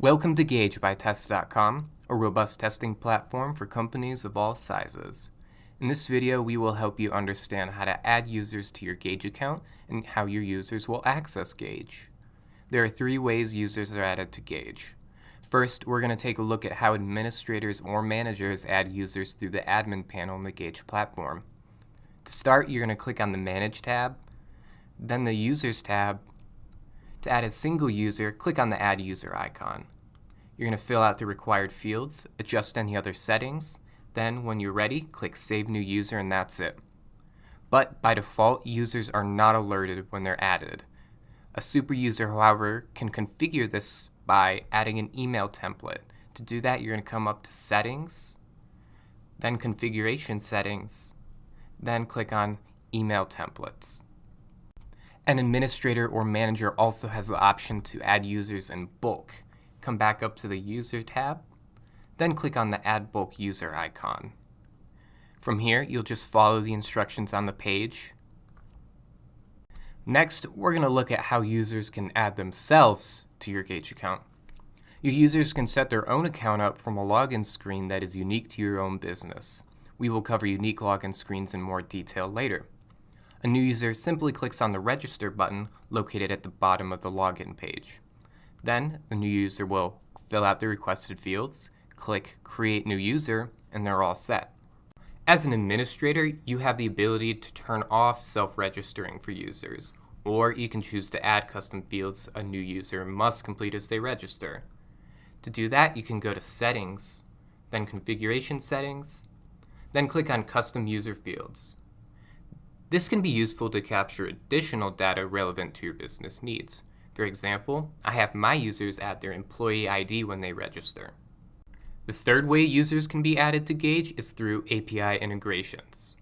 Welcome to Gauge by Test.com, a robust testing platform for companies of all sizes. In this video, we will help you understand how to add users to your Gauge account and how your users will access Gauge. There are three ways users are added to Gauge. First, we're going to take a look at how administrators or managers add users through the admin panel in the Gauge platform. To start, you're going to click on the Manage tab, then the Users tab. To add a single user, click on the Add User icon. You're going to fill out the required fields, adjust any other settings, then when you're ready, click Save New User and that's it. But by default, users are not alerted when they're added. A super user, however, can configure this by adding an email template. To do that, you're going to come up to Settings, then Configuration Settings, then click on Email Templates. An administrator or manager also has the option to add users in bulk. Come back up to the User tab, then click on the Add Bulk User icon. From here, you'll just follow the instructions on the page. Next, we're going to look at how users can add themselves to your Gauge account. Your users can set their own account up from a login screen that is unique to your own business. We will cover unique login screens in more detail later. A new user simply clicks on the Register button located at the bottom of the login page. Then, the new user will fill out the requested fields, click Create New User, and they're all set. As an administrator, you have the ability to turn off self-registering for users, or you can choose to add custom fields a new user must complete as they register. To do that, you can go to Settings, then Configuration Settings, then click on Custom User Fields. This can be useful to capture additional data relevant to your business needs. For example, I have my users add their employee ID when they register. The third way users can be added to Gauge is through API integrations.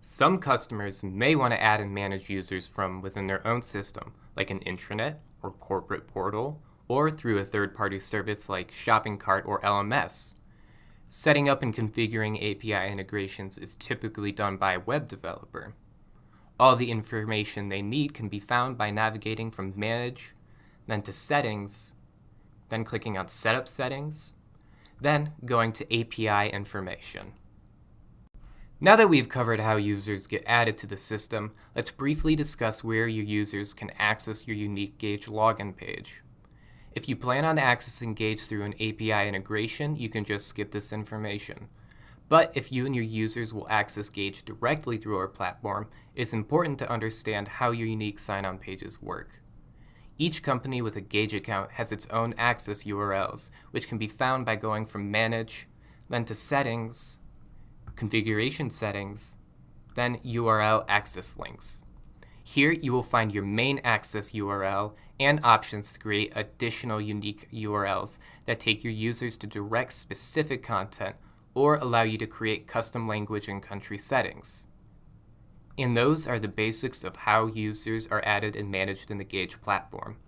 Some customers may want to add and manage users from within their own system, like an intranet or corporate portal, or through a third-party service like Shopping Cart or LMS. Setting up and configuring API integrations is typically done by a web developer. All the information they need can be found by navigating from Manage, then to Settings, then clicking on Setup Settings, then going to API Information. Now that we've covered how users get added to the system, let's briefly discuss where your users can access your unique Gauge login page. If you plan on accessing Gauge through an API integration, you can just skip this information. But if you and your users will access Gauge directly through our platform, it's important to understand how your unique sign-on pages work. Each company with a Gauge account has its own access URLs, which can be found by going from Manage, then to Settings, Configuration Settings, then URL Access Links. Here you will find your main access URL and options to create additional unique URLs that take your users to direct specific content or allow you to create custom language and country settings. And those are the basics of how users are added and managed in the Gauge platform.